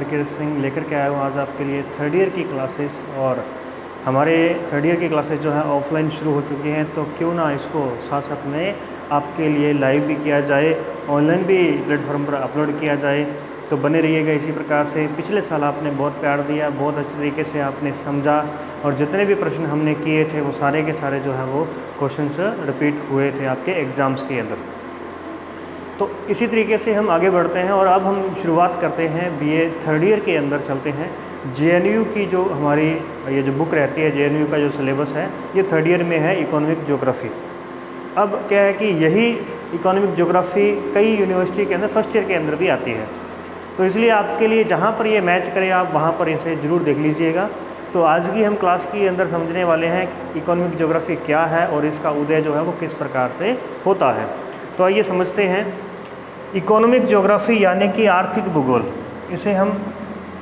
के सिंह लेकर के आया हूँ आज आपके लिए थर्ड ईयर की क्लासेस। और हमारे थर्ड ईयर की क्लासेस जो है ऑफलाइन शुरू हो चुकी हैं, तो क्यों ना इसको साथ साथ में आपके लिए लाइव भी किया जाए, ऑनलाइन भी प्लेटफॉर्म पर अपलोड किया जाए। तो बने रहिएगा इसी प्रकार से। पिछले साल आपने बहुत प्यार दिया, बहुत अच्छे तरीके से आपने समझा, और जितने भी प्रश्न हमने किए थे वो सारे के सारे जो है वो क्वेश्चंस रिपीट हुए थे आपके एग्ज़ाम्स के अंदर। तो इसी तरीके से हम आगे बढ़ते हैं और अब हम शुरुआत करते हैं बीए थर्ड ईयर के अंदर चलते हैं। जेएनयू की जो हमारी ये जो बुक रहती है, जेएनयू का जो सिलेबस है, ये थर्ड ईयर में है इकोनॉमिक ज्योग्राफी। अब क्या है कि यही इकोनॉमिक ज्योग्राफी कई यूनिवर्सिटी के अंदर फर्स्ट ईयर के अंदर भी आती है, तो इसलिए आपके लिए जहाँ पर ये मैच करे आप वहाँ पर इसे ज़रूर देख लीजिएगा। तो आज की हम क्लास के अंदर समझने वाले हैं इकोनॉमिक ज्योग्राफी क्या है और इसका उदय जो है वो किस प्रकार से होता है। तो आइए समझते हैं। इकोनॉमिक ज्योग्राफी यानी कि आर्थिक भूगोल, इसे हम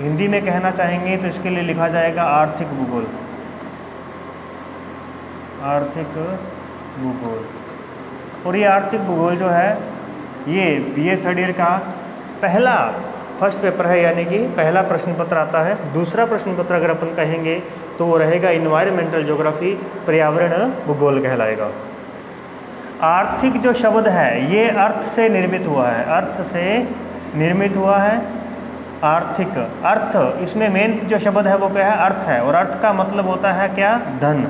हिंदी में कहना चाहेंगे तो इसके लिए लिखा जाएगा आर्थिक भूगोल। आर्थिक भूगोल। और ये आर्थिक भूगोल जो है ये बीए थर्ड ईयर का पहला फर्स्ट पेपर है, यानी कि पहला प्रश्न पत्र आता है। दूसरा प्रश्न पत्र अगर अपन कहेंगे तो वो रहेगा इन्वायरमेंटल ज्योग्राफी, पर्यावरण भूगोल कहलाएगा। आर्थिक जो शब्द है ये अर्थ से निर्मित हुआ है, अर्थ से निर्मित हुआ है। आर्थिक अर्थ, इसमें मेन जो शब्द है वो क्या है? अर्थ है। और अर्थ का मतलब होता है क्या? धन।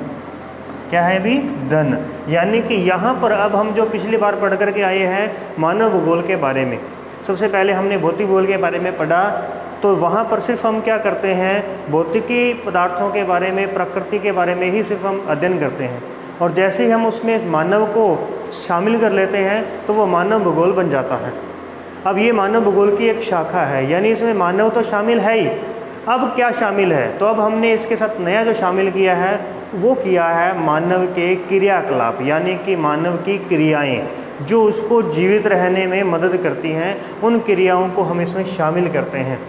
क्या है भी? धन। यानी कि यहाँ पर अब हम जो पिछली बार पढ़ करके आए हैं मानव भूगोल के बारे में, सबसे पहले हमने भौतिक भूगोल के बारे में पढ़ा। तो वहाँ पर सिर्फ हम क्या करते हैं? भौतिकी पदार्थों के बारे में, प्रकृति के बारे में ही सिर्फ हम अध्ययन करते हैं। और जैसे ही हम उसमें मानव को शामिल कर लेते हैं तो वो मानव भूगोल बन जाता है। अब ये मानव भूगोल की एक शाखा है, यानी इसमें मानव तो शामिल है ही। अब क्या शामिल है? तो अब हमने इसके साथ नया जो शामिल किया है वो किया है मानव के क्रियाकलाप, यानी कि मानव की क्रियाएं जो उसको जीवित रहने में मदद करती हैं, उन क्रियाओं को हम इसमें शामिल करते हैं।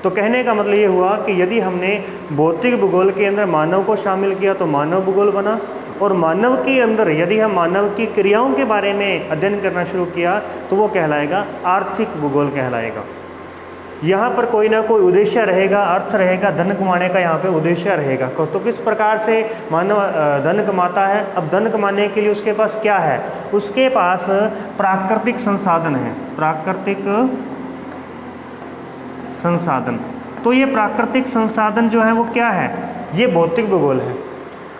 तो कहने का मतलब ये हुआ कि यदि हमने भौतिक भूगोल के अंदर मानव को शामिल किया तो मानव भूगोल बना, और मानव के अंदर यदि हम मानव की क्रियाओं के बारे में अध्ययन करना शुरू किया तो वो कहलाएगा आर्थिक भूगोल कहलाएगा। यहाँ पर कोई ना कोई उद्देश्य रहेगा, अर्थ रहेगा, धन कमाने का यहाँ पे उद्देश्य रहेगा। तो किस प्रकार से मानव धन कमाता है? अब धन कमाने के लिए उसके पास क्या है? उसके पास प्राकृतिक संसाधन है, प्राकृतिक संसाधन। तो ये प्राकृतिक संसाधन जो है वो क्या है? ये भौतिक भूगोल है।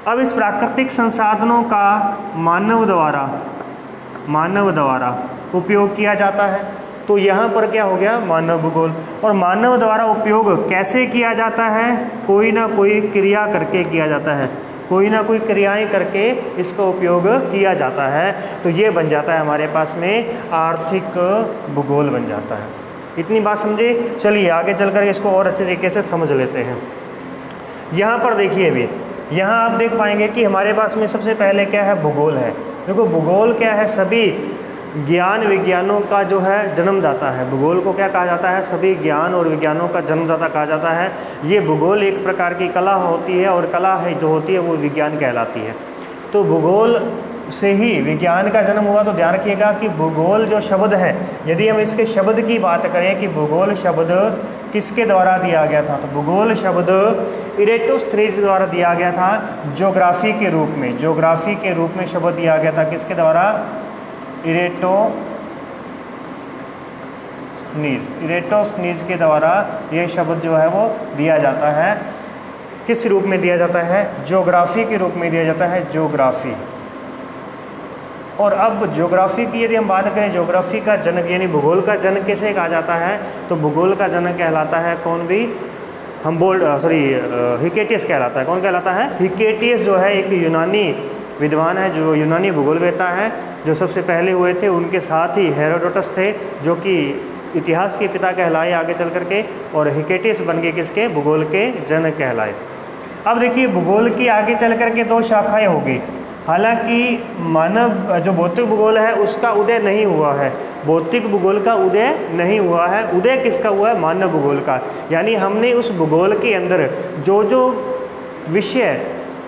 अब इस प्राकृतिक संसाधनों का मानव द्वारा उपयोग किया जाता है। तो यहाँ पर क्या हो गया? मानव भूगोल। और मानव द्वारा उपयोग कैसे किया जाता है? कोई ना कोई क्रिया करके किया जाता है, कोई ना कोई क्रियाएं करके इसका उपयोग किया जाता है। तो ये बन जाता है हमारे पास में आर्थिक भूगोल बन जाता है। इतनी बात समझे? चलिए आगे चलकर इसको और अच्छे तरीके से समझ लेते हैं। यहाँ पर देखिए भी, यहाँ आप देख पाएंगे कि हमारे पास में सबसे पहले क्या है? भूगोल है। देखो भूगोल क्या है? सभी ज्ञान विज्ञानों का जो है जन्मदाता है। भूगोल को क्या कहा जाता है? सभी ज्ञान और विज्ञानों का जन्मदाता कहा जाता है। ये भूगोल एक प्रकार की कला होती है, और कला है जो होती है वो विज्ञान कहलाती है। तो भूगोल से ही विज्ञान का जन्म हुआ। तो ध्यान रखिएगा कि भूगोल जो शब्द है, यदि हम इसके शब्द की बात करें कि भूगोल शब्द किसके द्वारा दिया गया था, तो भूगोल शब्द इरेटोस्थनीज द्वारा दिया गया था, ज्योग्राफी के रूप में। ज्योग्राफी के रूप में शब्द दिया गया था किसके द्वारा? इरेटोस्थनीज के द्वारा ये शब्द जो है वो दिया जाता है। किस रूप में दिया जाता है? ज्योग्राफी के रूप में दिया जाता है, ज्योग्राफी। और अब ज्योग्राफी की यदि हम बात करें, ज्योग्राफी का जनक यानी भूगोल का जनक किसे कहा जाता है? तो भूगोल का जनक कहलाता है कौन भी? हिकेटियस कहलाता है। कौन कहलाता है? हिकेटियस जो है एक यूनानी विद्वान है, जो यूनानी भूगोलवेत्ता है, जो सबसे पहले हुए थे। उनके साथ ही हेरोडोटस थे, जो कि इतिहास के पिता कहलाए आगे चल करके, और हिकेटियस बन गए किसके? भूगोल के जनक कहलाए। अब देखिए भूगोल की आगे चल करके दो शाखाएं होगी। हालांकि मानव जो भौतिक भूगोल है उसका उदय नहीं हुआ है, भौतिक भूगोल का उदय नहीं हुआ है। उदय किसका हुआ है? मानव भूगोल का। यानी हमने उस भूगोल के अंदर जो जो विषय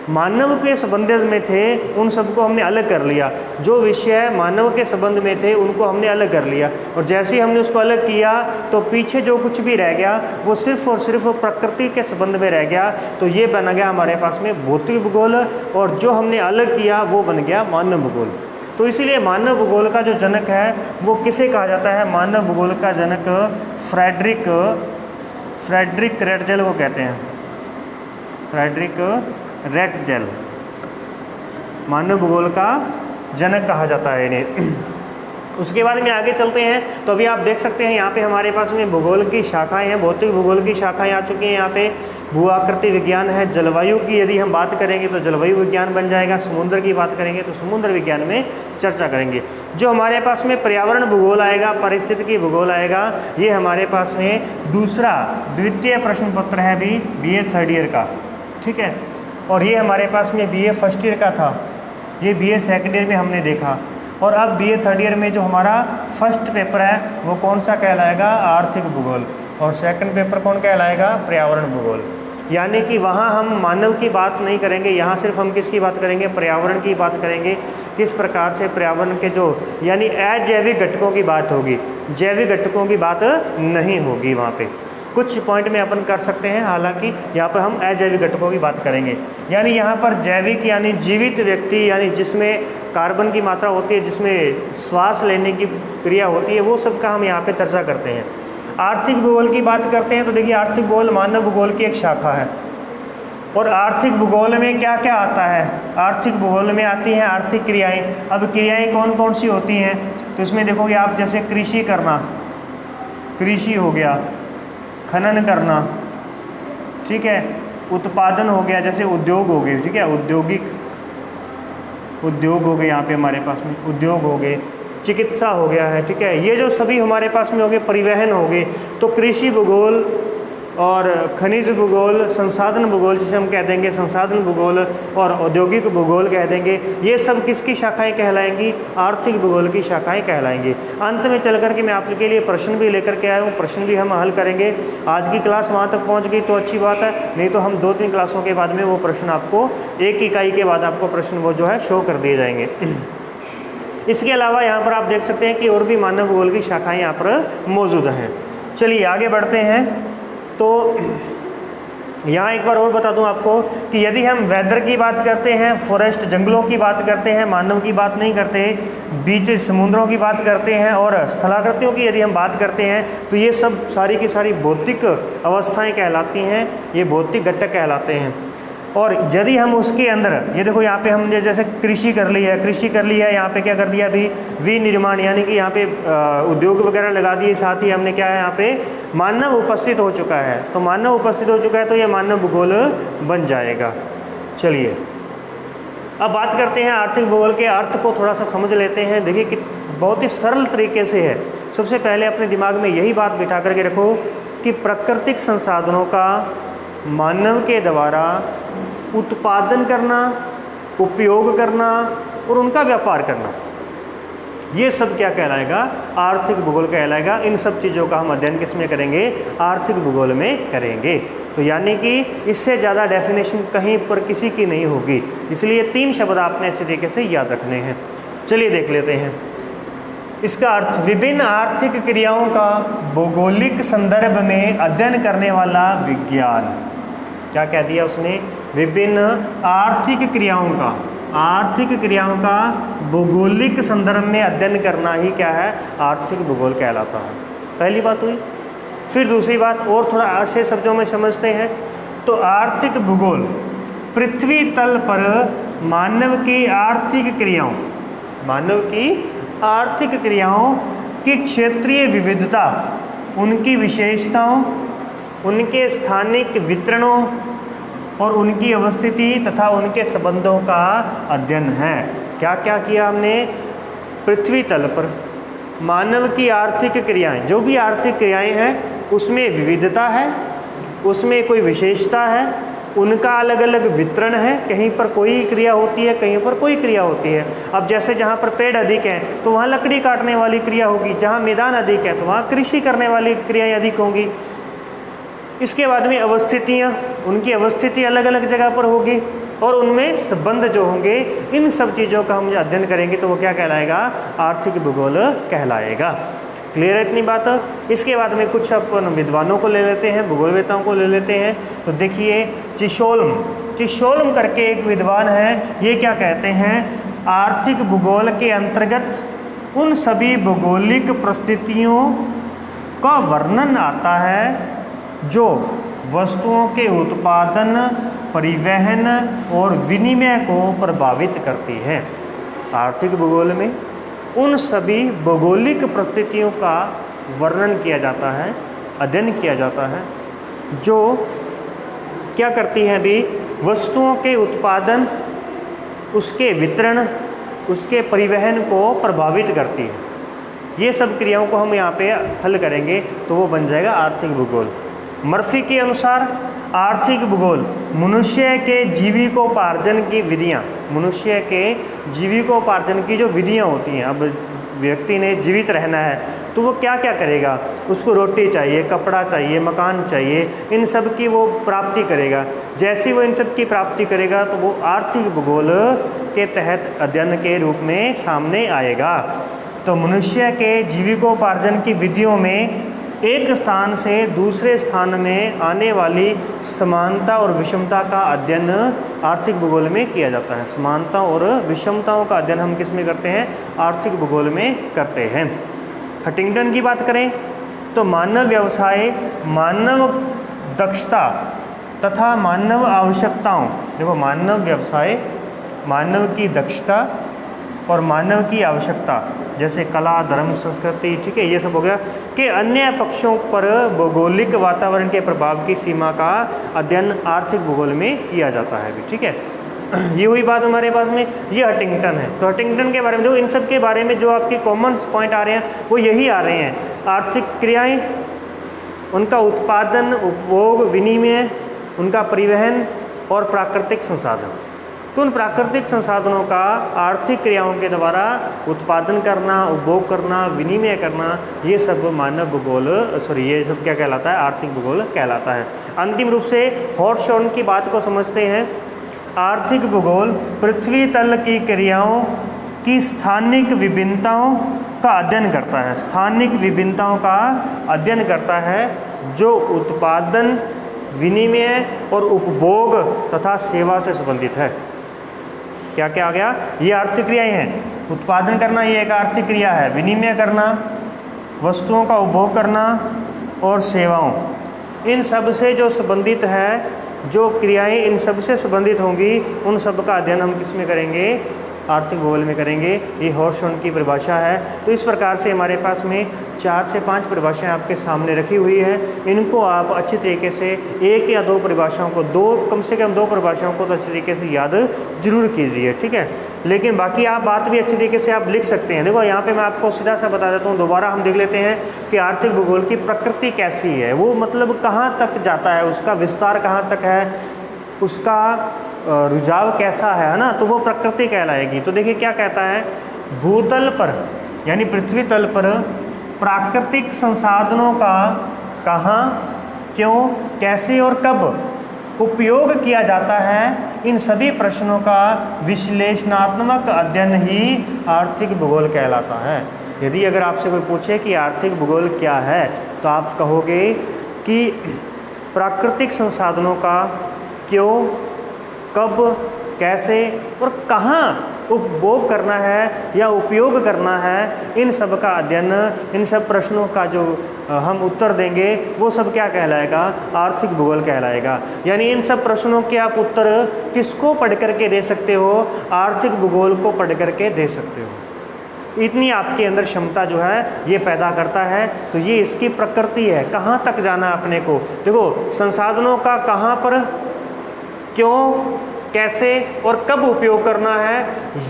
मानव के संबंध में थे उन सबको हमने अलग कर लिया, जो विषय मानव के संबंध में थे उनको हमने अलग कर लिया, और जैसे ही हमने उसको अलग किया तो पीछे जो कुछ भी रह गया वो सिर्फ और सिर्फ प्रकृति के संबंध में रह गया। तो ये बन गया हमारे पास में भौतिक भूगोल, और जो हमने अलग किया वो बन गया मानव भूगोल। तो इसीलिए मानव भूगोल का जो जनक है वो किसे कहा जाता है? मानव भूगोल का जनक फ्रेडरिक रेटजेल को कहते हैं। फ्रेडरिक रेटजेल मानव भूगोल का जनक कहा जाता है इन्हें। उसके बाद में आगे चलते हैं तो अभी आप देख सकते हैं यहाँ पे हमारे पास में भूगोल की शाखाएं हैं, भौतिक भूगोल की शाखाएं आ चुकी हैं। यहाँ पे भू आकृति विज्ञान है, जलवायु की यदि हम बात करेंगे तो जलवायु विज्ञान बन जाएगा, समुद्र की बात करेंगे तो समुद्र विज्ञान में चर्चा करेंगे। जो हमारे पास में पर्यावरण भूगोल आएगा, पारिस्थितिकी भूगोल आएगा, ये हमारे पास में द्वितीय प्रश्न पत्र है भी BA थर्ड ईयर का, ठीक है। और ये हमारे पास में BA फर्स्ट ईयर का था, ये BA सेकेंड ईयर में हमने देखा। और अब BA थर्ड ईयर में जो हमारा फर्स्ट पेपर है वो कौन सा कहलाएगा? आर्थिक भूगोल। और सेकंड पेपर कौन कहलाएगा? पर्यावरण भूगोल। यानी कि वहाँ हम मानव की बात नहीं करेंगे, यहाँ सिर्फ हम किसकी बात करेंगे? पर्यावरण की बात करेंगे। किस प्रकार से पर्यावरण के जो यानी अजैविक घटकों की बात होगी, जैविक घटकों की बात नहीं होगी। वहाँ पे कुछ पॉइंट में अपन कर सकते हैं, हालांकि यहाँ पर हम अजैविक घटकों की बात करेंगे। यानी यहाँ पर जैविक यानी जीवित व्यक्ति, यानी जिसमें कार्बन की मात्रा होती है, जिसमें श्वास लेने की क्रिया होती है, वो सब का हम यहाँ पे चर्चा करते हैं। आर्थिक भूगोल की बात करते हैं तो देखिए आर्थिक भूगोल मानव भूगोल की एक शाखा है। और आर्थिक भूगोल में क्या क्या आता है? आर्थिक भूगोल में आती हैं आर्थिक क्रियाएं। अब क्रियाएं कौन कौन सी होती हैं? तो इसमें देखोगे आप, जैसे कृषि करना, कृषि हो गया, खनन करना, ठीक है, उत्पादन हो गया, जैसे उद्योग हो गए, ठीक है, औद्योगिक उद्योग हो गए, यहाँ पे हमारे पास में उद्योग हो गए, चिकित्सा हो गया है, ठीक है, ये जो सभी हमारे पास में हो गए, परिवहन हो गए। तो कृषि भूगोल और खनिज भूगोल, संसाधन भूगोल जिसे हम कह देंगे, संसाधन भूगोल और औद्योगिक भूगोल कह देंगे, ये सब किसकी शाखाएं कहलाएंगी? आर्थिक भूगोल की शाखाएं कहलाएंगी। अंत में चल करके मैं आपके लिए प्रश्न भी लेकर के आया हूँ, प्रश्न भी हम हल करेंगे। आज की क्लास वहाँ तक पहुँच गई तो अच्छी बात है, नहीं तो हम 2-3 क्लासों के बाद में वो प्रश्न आपको, एक इकाई के बाद आपको प्रश्न वो जो है शो कर दिए जाएंगे। इसके अलावा यहाँ पर आप देख सकते हैं कि और भी मानव भूगोल की शाखाएँ यहाँ पर मौजूद हैं। चलिए आगे बढ़ते हैं। तो यहाँ एक बार और बता दूं आपको कि यदि हम वेदर की बात करते हैं, फॉरेस्ट जंगलों की बात करते हैं, मानव की बात नहीं करते, बीचेस समुद्रों की बात करते हैं, और स्थलाकृतियों की यदि हम बात करते हैं, तो ये सब सारी की सारी भौतिक अवस्थाएं कहलाती हैं, ये भौतिक घटक कहलाते हैं। और यदि हम उसके अंदर, ये देखो यहाँ पे हमने जैसे कृषि कर ली है, यहाँ पे क्या कर दिया अभी? विनिर्माण, यानी कि यहाँ पे उद्योग वगैरह लगा दिए, साथ ही हमने क्या है यहाँ पे मानव उपस्थित हो चुका है। तो मानव उपस्थित हो चुका है तो ये मानव भूगोल बन जाएगा। चलिए अब बात करते हैं आर्थिक भूगोल के अर्थ को थोड़ा सा समझ लेते हैं। देखिए कि बहुत ही सरल तरीके से है। सबसे पहले अपने दिमाग में यही बात बिठा करके रखो कि प्राकृतिक संसाधनों का मानव के द्वारा उत्पादन करना, उपयोग करना और उनका व्यापार करना, ये सब क्या कहलाएगा? आर्थिक भूगोल कहलाएगा। इन सब चीज़ों का हम अध्ययन किस में करेंगे? आर्थिक भूगोल में करेंगे। तो यानी कि इससे ज़्यादा डेफिनेशन कहीं पर किसी की नहीं होगी, इसलिए 3 शब्द आपने अच्छे तरीके से याद रखने हैं। चलिए देख लेते हैं इसका अर्थ। विभिन्न आर्थिक क्रियाओं का भौगोलिक संदर्भ में अध्ययन करने वाला विज्ञान। क्या कह दिया उसने? विभिन्न आर्थिक क्रियाओं का भौगोलिक संदर्भ में अध्ययन करना ही क्या है? आर्थिक भूगोल कहलाता है। पहली बात हुई। फिर दूसरी बात और थोड़ा अच्छे शब्दों में समझते हैं तो आर्थिक भूगोल पृथ्वी तल पर मानव की आर्थिक क्रियाओं की क्षेत्रीय विविधता, उनकी विशेषताओं, उनके स्थानिक वितरणों और उनकी अवस्थिति तथा उनके संबंधों का अध्ययन है। क्या क्या किया हमने? पृथ्वी तल पर मानव की आर्थिक क्रियाएं, जो भी आर्थिक क्रियाएं हैं उसमें विविधता है, उसमें कोई विशेषता है, उनका अलग अलग वितरण है। कहीं पर कोई क्रिया होती है, कहीं पर कोई क्रिया होती है। अब जैसे जहाँ पर पेड़ अधिक हैं तो वहाँ लकड़ी काटने वाली क्रिया होगी, जहाँ मैदान अधिक है तो वहाँ कृषि करने वाली क्रियाएँ अधिक होंगी। इसके बाद में अवस्थितियाँ, उनकी अवस्थिति अलग अलग जगह पर होगी। और उनमें संबंध जो होंगे, इन सब चीज़ों का हम अध्ययन करेंगे तो वो क्या कहलाएगा? आर्थिक भूगोल कहलाएगा। क्लियर है इतनी बात? इसके बाद में कुछ अपन विद्वानों को ले लेते हैं, भूगोलवेताओं को ले लेते हैं। तो देखिए चिशोल्म करके एक विद्वान है, ये क्या कहते हैं? आर्थिक भूगोल के अंतर्गत उन सभी भौगोलिक परिस्थितियों का वर्णन आता है जो वस्तुओं के उत्पादन, परिवहन और विनिमय को प्रभावित करती है। आर्थिक भूगोल में उन सभी भौगोलिक परिस्थितियों का वर्णन किया जाता है, अध्ययन किया जाता है, जो क्या करती हैं अभी? वस्तुओं के उत्पादन, उसके वितरण, उसके परिवहन को प्रभावित करती है। ये सब क्रियाओं को हम यहाँ पे हल करेंगे तो वो बन जाएगा आर्थिक भूगोल। मर्फी के अनुसार आर्थिक भूगोल मनुष्य के जीविकोपार्जन की विधियाँ, मनुष्य के जीविकोपार्जन की जो विधियाँ होती हैं, अब व्यक्ति ने जीवित रहना है तो वो क्या क्या करेगा? उसको रोटी चाहिए, कपड़ा चाहिए, मकान चाहिए, इन सब की वो प्राप्ति करेगा। जैसे वो इन सब की प्राप्ति करेगा तो वो आर्थिक भूगोल के तहत अध्ययन के रूप में सामने आएगा। तो मनुष्य के जीविकोपार्जन की विधियों में एक स्थान से दूसरे स्थान में आने वाली समानता और विषमता का अध्ययन आर्थिक भूगोल में किया जाता है। समानता और विषमताओं का अध्ययन हम किस में करते हैं? आर्थिक भूगोल में करते हैं। हंटिंगटन की बात करें तो मानव व्यवसाय, मानव दक्षता तथा मानव आवश्यकताओं, देखो मानव व्यवसाय, मानव की दक्षता और मानव की आवश्यकता, जैसे कला, धर्म, संस्कृति, ठीक है, ये सब हो गया, कि अन्य पक्षों पर भौगोलिक वातावरण के प्रभाव की सीमा का अध्ययन आर्थिक भूगोल में किया जाता है भी, ठीक है। ये हुई बात हमारे पास में, ये हंटिंगटन है। तो हंटिंगटन के बारे में देखो, इन सब के बारे में जो आपके कॉमन पॉइंट आ रहे हैं वो यही आ रहे हैं। आर्थिक क्रियाएं, उनका उत्पादन, उपभोग, विनिमय, उनका परिवहन और प्राकृतिक संसाधन। तो उन प्राकृतिक संसाधनों का आर्थिक क्रियाओं के द्वारा उत्पादन करना, उपभोग करना, विनिमय करना, ये सब मानव भूगोल, ये सब क्या कहलाता है? आर्थिक भूगोल कहलाता है। अंतिम रूप से हॉर्सशॉर्न की बात को समझते हैं। आर्थिक भूगोल पृथ्वी तल की क्रियाओं की स्थानिक विभिन्नताओं का अध्ययन करता है। स्थानिक विभिन्नताओं का अध्ययन करता है जो उत्पादन, विनिमय और उपभोग तथा सेवा से संबंधित है। क्या क्या आ गया? ये आर्थिक क्रियाएं हैं। उत्पादन करना ये एक आर्थिक क्रिया है, विनिमय करना, वस्तुओं का उपभोग करना और सेवाओं, इन सब से जो संबंधित है, जो क्रियाएं इन सब से संबंधित होंगी, उन सब का अध्ययन हम किस में करेंगे? आर्थिक भूगोल में करेंगे। ये हॉर्सशॉर्न की परिभाषा है। तो इस प्रकार से हमारे पास में 4 से 5 परिभाषाएं आपके सामने रखी हुई है। इनको आप अच्छी तरीके से 1 या 2 परिभाषाओं को, कम से कम 2 परिभाषाओं को तो अच्छी तरीके से याद जरूर कीजिए, ठीक है। लेकिन बाकी आप बात भी अच्छी तरीके से आप लिख सकते हैं। देखो यहाँ पे मैं आपको सीधा सा बता देता हूँ, दोबारा हम देख लेते हैं कि आर्थिक भूगोल की प्रकृति कैसी है, वो मतलब कहाँ तक जाता है, उसका विस्तार कहाँ तक है, उसका रुझाव कैसा है ना, तो वो प्रकृति कहलाएगी। तो देखिए क्या कहता है, भूतल पर यानी पृथ्वी तल पर प्राकृतिक संसाधनों का कहाँ, क्यों, कैसे और कब उपयोग किया जाता है, इन सभी प्रश्नों का विश्लेषणात्मक अध्ययन ही आर्थिक भूगोल कहलाता है। यदि अगर आपसे कोई पूछे कि आर्थिक भूगोल क्या है, तो आप कहोगे कि प्राकृतिक संसाधनों का क्यों, कब, कैसे और कहाँ उपभोग करना है या उपयोग करना है, इन सब का अध्ययन, इन सब प्रश्नों का जो हम उत्तर देंगे वो सब क्या कहलाएगा? आर्थिक भूगोल कहलाएगा। यानी इन सब प्रश्नों के आप उत्तर किसको पढ़ करके दे सकते हो? आर्थिक भूगोल को पढ़ करके दे सकते हो। इतनी आपके अंदर क्षमता जो है ये पैदा करता है। तो ये इसकी प्रकृति है, कहाँ तक जाना है अपने को। देखो, संसाधनों का कहाँ पर, क्यों, कैसे और कब उपयोग करना है,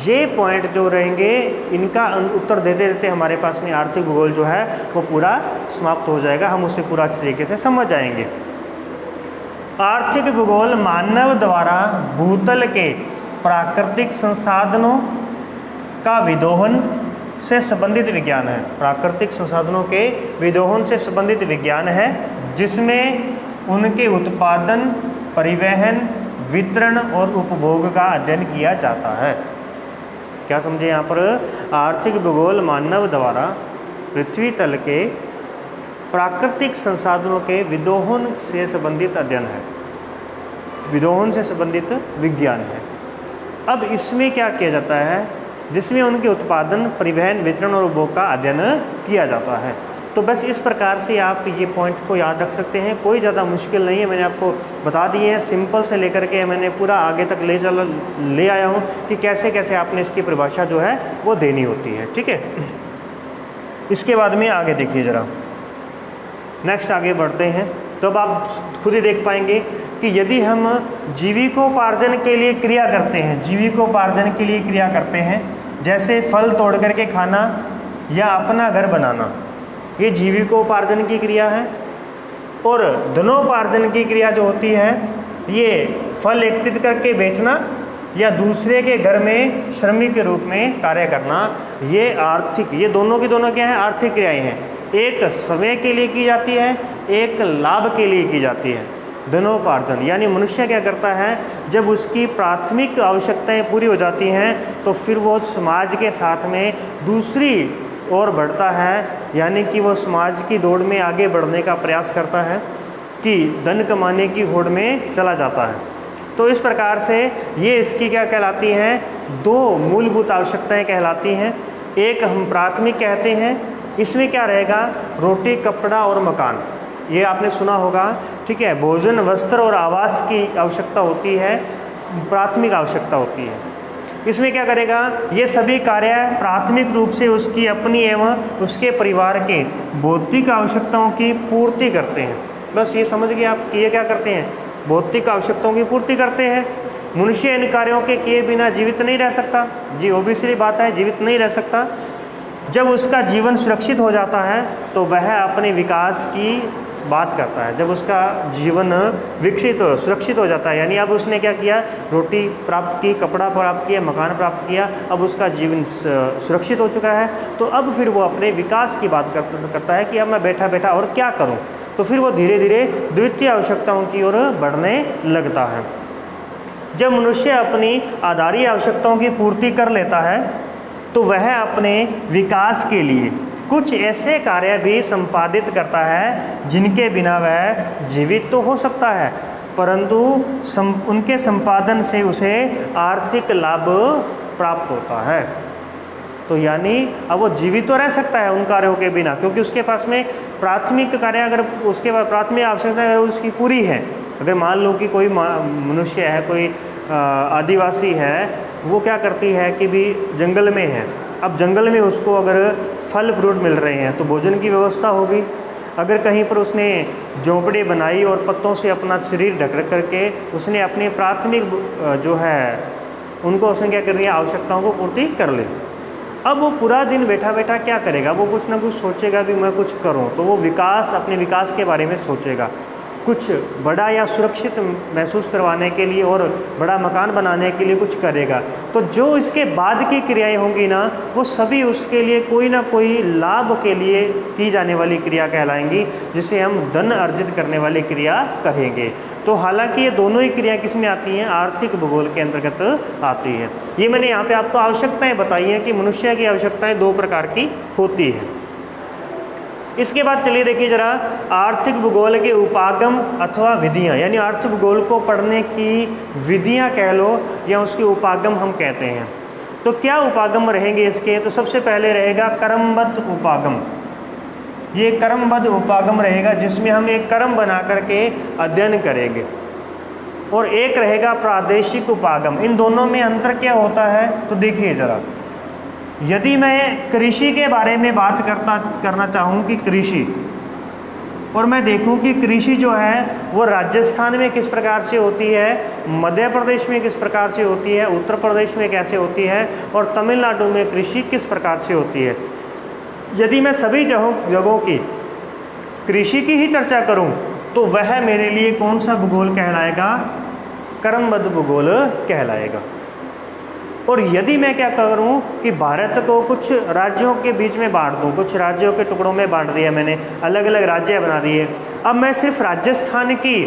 ये पॉइंट जो रहेंगे, इनका उत्तर देते देते हमारे पास में आर्थिक भूगोल जो है वो पूरा समाप्त हो जाएगा। हम उसे पूरा अच्छे तरीके से समझ जाएंगे। आर्थिक भूगोल मानव द्वारा भूतल के प्राकृतिक संसाधनों का विदोहन से संबंधित विज्ञान है। प्राकृतिक संसाधनों के विदोहन से संबंधित विज्ञान है, जिसमें उनके उत्पादन, परिवहन, वितरण और उपभोग का अध्ययन किया जाता है। क्या समझे यहाँ पर? आर्थिक भूगोल मानव द्वारा पृथ्वी तल के प्राकृतिक संसाधनों के विदोहन से संबंधित अध्ययन है, विदोहन से संबंधित विज्ञान है। अब इसमें क्या किया जाता है? जिसमें उनके उत्पादन, परिवहन, वितरण और उपभोग का अध्ययन किया जाता है। तो बस इस प्रकार से आप ये पॉइंट को याद रख सकते हैं, कोई ज़्यादा मुश्किल नहीं है। मैंने आपको बता दिए हैं, सिंपल से लेकर के मैंने पूरा आगे तक ले आया हूँ कि कैसे कैसे आपने इसकी परिभाषा जो है वो देनी होती है। ठीक है, इसके बाद में आगे देखिए ज़रा, नेक्स्ट आगे बढ़ते हैं। तो अब आप खुद ही देख पाएंगे कि यदि हम जीविकोपार्जन के लिए क्रिया करते हैं, जीविकोपार्जन के लिए क्रिया करते हैं, जैसे फल तोड़ करके खाना या अपना घर बनाना, ये जीविकोपार्जन की क्रिया है। और धनोपार्जन की क्रिया जो होती है, ये फल एकत्रित करके बेचना या दूसरे के घर में श्रमिक के रूप में कार्य करना, ये आर्थिक, ये दोनों की दोनों क्या है? आर्थिक क्रियाएं हैं। एक समय के लिए की जाती है, एक लाभ के लिए की जाती है। धनोपार्जन यानी मनुष्य क्या करता है, जब उसकी प्राथमिक आवश्यकताएं पूरी हो जाती हैं तो फिर वो समाज के साथ में दूसरी ओर बढ़ता है, यानी कि वो समाज की दौड़ में आगे बढ़ने का प्रयास करता है कि धन कमाने की होड़ में चला जाता है। तो इस प्रकार से ये इसकी क्या कहलाती हैं? दो मूलभूत आवश्यकताएं कहलाती हैं। एक हम प्राथमिक कहते हैं, इसमें क्या रहेगा? रोटी, कपड़ा और मकान, ये आपने सुना होगा। ठीक है, भोजन, वस्त्र और आवास की आवश्यकता होती है, प्राथमिक आवश्यकता होती है। इसमें क्या करेगा? ये सभी कार्य प्राथमिक रूप से उसकी अपनी एवं उसके परिवार के भौतिक आवश्यकताओं की पूर्ति करते हैं। बस ये समझ गए आप कि ये क्या करते हैं? भौतिक आवश्यकताओं की पूर्ति करते हैं। मनुष्य इन कार्यों के किए बिना जीवित नहीं रह सकता। जी ऑब्वियसली बात है, जीवित नहीं रह सकता। जब उसका जीवन सुरक्षित हो जाता है तो वह अपने विकास की बात करता है। जब उसका जीवन विकसित सुरक्षित हो जाता है, यानी अब उसने क्या किया? रोटी प्राप्त की, कपड़ा प्राप्त किया, मकान प्राप्त किया, अब उसका जीवन सुरक्षित हो चुका है, तो अब फिर वो अपने विकास की बात करता है कि अब मैं बैठा बैठा और क्या करूं। तो फिर वो धीरे धीरे द्वितीय आवश्यकताओं की ओर बढ़ने लगता है। जब मनुष्य अपनी आधारी आवश्यकताओं की पूर्ति कर लेता है तो वह अपने विकास के लिए कुछ ऐसे कार्य भी संपादित करता है जिनके बिना वह जीवित तो हो सकता है, परंतु उनके संपादन से उसे आर्थिक लाभ प्राप्त होता है। तो यानी अब वो जीवित तो रह सकता है उन कार्यों के बिना, क्योंकि उसके पास में प्राथमिक कार्य, अगर उसके पास प्राथमिक आवश्यकता अगर उसकी पूरी है। अगर मान लो कि कोई मनुष्य है, कोई आदिवासी है, वो क्या करती है कि भी जंगल में है, अब जंगल में उसको अगर फल फ्रूट मिल रहे हैं तो भोजन की व्यवस्था होगी। अगर कहीं पर उसने झोंपड़ी बनाई और पत्तों से अपना शरीर ढक करके उसने अपनी प्राथमिक जो है उनको उसने क्या कर दिया? आवश्यकताओं को पूर्ति कर ली। अब वो पूरा दिन बैठा बैठा क्या करेगा? वो कुछ ना कुछ सोचेगा भी मैं कुछ करूं, तो वो विकास, अपने विकास के बारे में सोचेगा, कुछ बड़ा या सुरक्षित महसूस करवाने के लिए और बड़ा मकान बनाने के लिए कुछ करेगा। तो जो इसके बाद की क्रियाएं होंगी ना, वो सभी उसके लिए कोई ना कोई लाभ के लिए की जाने वाली क्रिया कहलाएंगी, जिसे हम धन अर्जित करने वाली क्रिया कहेंगे। तो हालांकि ये दोनों ही क्रिया किस में आती हैं? आर्थिक भूगोल के अंतर्गत आती है। ये मैंने यहाँ पे आपको आवश्यकताएं बताई हैं कि मनुष्य की आवश्यकताएं दो प्रकार की होती है। इसके बाद चलिए देखिए जरा आर्थिक भूगोल के उपागम अथवा विधियां, यानी आर्थिक भूगोल को पढ़ने की विधियां कह लो या उसके उपागम हम कहते हैं। तो क्या उपागम रहेंगे इसके? तो सबसे पहले रहेगा क्रमबद्ध उपागम। ये क्रमबद्ध उपागम रहेगा जिसमें हम एक क्रम बना करके अध्ययन करेंगे, और एक रहेगा प्रादेशिक उपागम। इन दोनों में अंतर क्या होता है? तो देखिए ज़रा, यदि मैं कृषि के बारे में बात करना चाहूँ कि कृषि, और मैं देखूं कि कृषि जो है वो राजस्थान में किस प्रकार से होती है, मध्य प्रदेश में किस प्रकार से होती है, उत्तर प्रदेश में कैसे होती है, और तमिलनाडु में कृषि किस प्रकार से होती है। यदि मैं सभी जगहों की कृषि की ही चर्चा करूं तो वह मेरे लिए कौन सा भूगोल कहलाएगा? क्रमबद्ध भूगोल कहलाएगा। और यदि मैं क्या करूं कि भारत को कुछ राज्यों के बीच में बांट दूं, कुछ राज्यों के टुकड़ों में बांट दिया मैंने, अलग अलग राज्य बना दिए, अब मैं सिर्फ राजस्थान की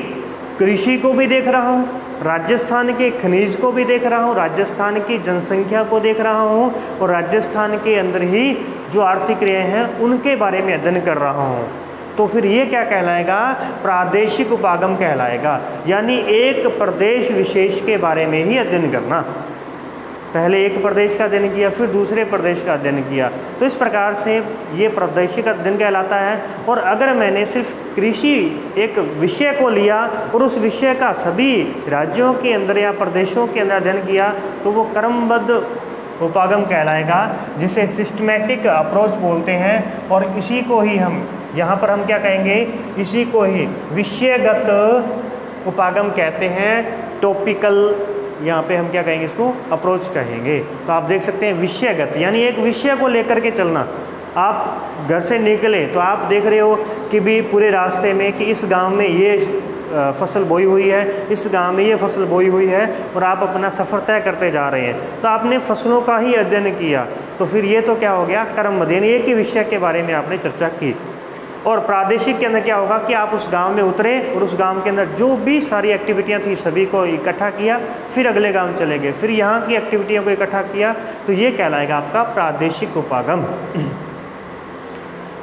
कृषि को भी देख रहा हूं, राजस्थान के खनिज को भी देख रहा हूँ, राजस्थान की जनसंख्या को देख रहा हूँ और राजस्थान के अंदर ही जो आर्थिक क्रियाएं हैं उनके बारे में अध्ययन कर रहा हूँ, तो फिर ये क्या कहलाएगा? प्रादेशिक उपागम कहलाएगा। यानी एक प्रदेश विशेष के बारे में ही अध्ययन करना। पहले एक प्रदेश का अध्ययन किया, फिर दूसरे प्रदेश का अध्ययन किया, तो इस प्रकार से ये प्रादेशिक अध्ययन कहलाता है। और अगर मैंने सिर्फ कृषि एक विषय को लिया और उस विषय का सभी राज्यों के अंदर या प्रदेशों के अंदर अध्ययन किया, तो वो क्रमबद्ध उपागम कहलाएगा, जिसे सिस्टमेटिक अप्रोच बोलते हैं। और इसी को ही हम यहाँ पर हम क्या कहेंगे? इसी को ही विषयगत उपागम कहते हैं। टॉपिकल, यहाँ पे हम क्या कहेंगे? इसको अप्रोच कहेंगे। तो आप देख सकते हैं विषयगत यानी एक विषय को लेकर के चलना। आप घर से निकले तो आप देख रहे हो कि भी पूरे रास्ते में कि इस गांव में ये फसल बोई हुई है, इस गांव में ये फसल बोई हुई है, और आप अपना सफ़र तय करते जा रहे हैं, तो आपने फसलों का ही अध्ययन किया। तो फिर ये तो क्या हो गया? क्रमबद्ध, यानी एक ही विषय के बारे में आपने चर्चा की। और प्रादेशिक के अंदर क्या होगा कि आप उस गांव में उतरे और उस गांव के अंदर जो भी सारी एक्टिविटियां थी सभी को इकट्ठा किया, फिर अगले गांव चले गए, फिर यहाँ की एक्टिविटियों को इकट्ठा किया, तो ये कहलाएगा आपका प्रादेशिक उपागम।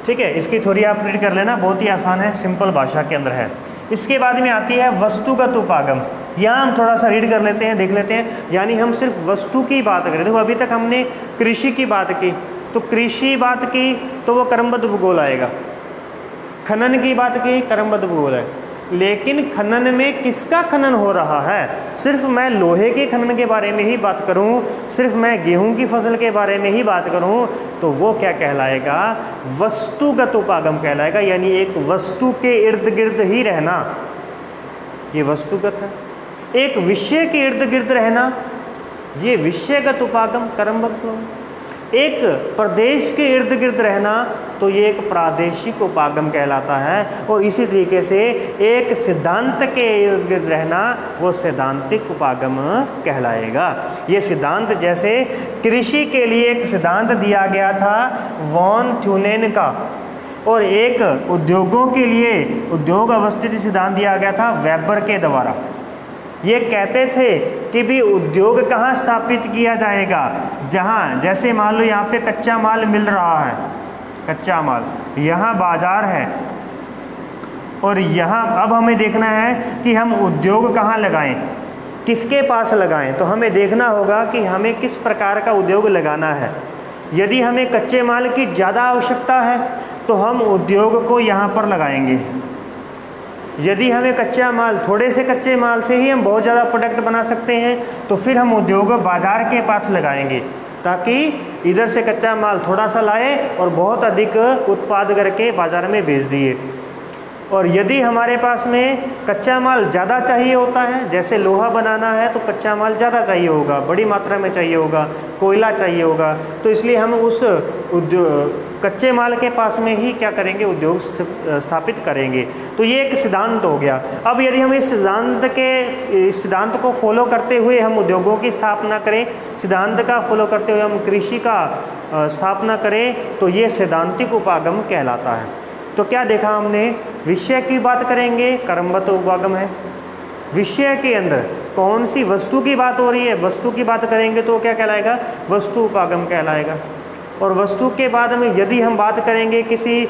ठीक है, इसकी थोड़ी आप रीड कर लेना, बहुत ही आसान है, सिंपल भाषा के अंदर है। इसके बाद में आती है वस्तुगत उपागम। यहाँ हम थोड़ा सा रीड कर लेते हैं, देख लेते हैं। यानी हम सिर्फ वस्तु की बात करें। देखो अभी तक हमने कृषि की बात की, तो कृषि बात की तो वो क्रमबद्ध भूगोल आएगा। खनन की बात की, क्रमबद्ध भूगोल है। लेकिन खनन में किसका खनन हो रहा है? सिर्फ मैं लोहे के खनन के बारे में ही बात करूं, सिर्फ मैं गेहूं की फसल के बारे में ही बात करूं, तो वो क्या कहलाएगा? वस्तुगत उपागम कहलाएगा। यानी एक वस्तु के इर्द गिर्द ही रहना, ये वस्तुगत है। एक विषय के इर्द गिर्द रहना, ये विषयगत उपागम क्रमबद्ध। एक प्रदेश के इर्द गिर्द रहना, तो ये एक प्रादेशिक उपागम कहलाता है। और इसी तरीके से एक सिद्धांत के इर्द गिर्द रहना, वो सैद्धांतिक उपागम कहलाएगा। ये सिद्धांत, जैसे कृषि के लिए एक सिद्धांत दिया गया था वॉन थ्यूनेन का, और एक उद्योगों के लिए उद्योग अवस्थिति सिद्धांत दिया गया था वेबर के द्वारा। ये कहते थे कि भी उद्योग कहाँ स्थापित किया जाएगा? जहाँ, जैसे मान लो यहाँ पे कच्चा माल मिल रहा है, कच्चा माल, यहाँ बाजार है, और यहाँ अब हमें देखना है कि हम उद्योग कहाँ लगाएं, किसके पास लगाएं। तो हमें देखना होगा कि हमें किस प्रकार का उद्योग लगाना है। यदि हमें कच्चे माल की ज़्यादा आवश्यकता है तो हम उद्योग को यहाँ पर लगाएंगे। यदि हमें कच्चा माल, थोड़े से कच्चे माल से ही हम बहुत ज़्यादा प्रोडक्ट बना सकते हैं, तो फिर हम उद्योग बाज़ार के पास लगाएंगे, ताकि इधर से कच्चा माल थोड़ा सा लाए और बहुत अधिक उत्पाद करके बाज़ार में बेच दिए। और यदि हमारे पास में कच्चा माल ज़्यादा चाहिए होता है, जैसे लोहा बनाना है तो कच्चा माल ज़्यादा चाहिए होगा, बड़ी मात्रा में चाहिए होगा, कोयला चाहिए होगा, तो इसलिए हम उस कच्चे माल के पास में ही क्या करेंगे? उद्योग स्थापित करेंगे। तो ये एक सिद्धांत हो गया। अब यदि हम इस सिद्धांत को फॉलो करते हुए हम उद्योगों की स्थापना करें, सिद्धांत का फॉलो करते हुए हम कृषि का स्थापना करें, तो ये सैद्धांतिक उपागम कहलाता है। तो क्या देखा हमने? विषय की बात करेंगे, क्रमबद्ध उपागम है। विषय के अंदर कौन सी वस्तु की बात हो रही है, वस्तु की बात करेंगे तो क्या कहलाएगा? वस्तु उपागम कहलाएगा। और वस्तु के बाद में यदि हम बात करेंगे किसी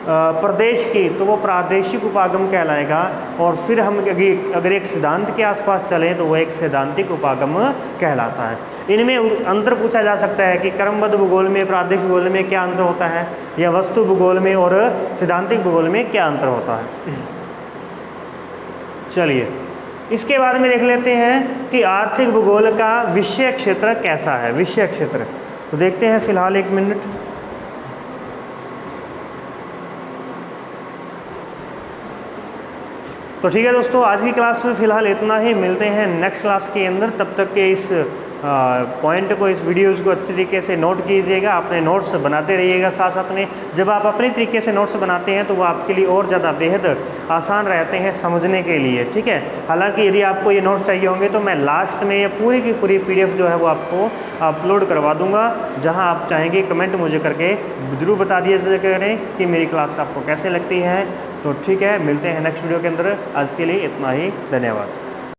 प्रदेश की, तो वो प्रादेशिक उपागम कहलाएगा। और फिर हम अगर एक सिद्धांत के आसपास चलें तो वो एक सैद्धांतिक उपागम कहलाता है। इनमें अंतर पूछा जा सकता है कि क्रमबद्ध भूगोल में, प्रादेशिक भूगोल में क्या अंतर होता है, या वस्तु भूगोल में और सैद्धांतिक भूगोल में क्या अंतर होता है। चलिए, इसके बाद में देख लेते हैं कि आर्थिक भूगोल का विषय क्षेत्र कैसा है। विषय क्षेत्र तो देखते हैं फिलहाल, एक मिनट। तो ठीक है दोस्तों, आज की क्लास में फ़िलहाल इतना ही। मिलते हैं नेक्स्ट क्लास के अंदर। तब तक के इस पॉइंट को, इस वीडियोज़ को अच्छी तरीके से नोट कीजिएगा, अपने नोट्स बनाते रहिएगा साथ साथ में। जब आप अपने तरीके से नोट्स बनाते हैं तो वो आपके लिए और ज़्यादा बेहद आसान रहते हैं समझने के लिए, ठीक है। हालांकि यदि आपको ये नोट्स चाहिए होंगे तो मैं लास्ट में ये पूरी की पूरी PDF जो है वो आपको अपलोड करवा दूँगा। जहाँ आप चाहेंगे कमेंट मुझे करके ज़रूर बता दिए करें कि मेरी क्लास आपको कैसे लगती है। तो ठीक है, मिलते हैं नेक्स्ट वीडियो के अंदर। आज के लिए इतना ही, धन्यवाद।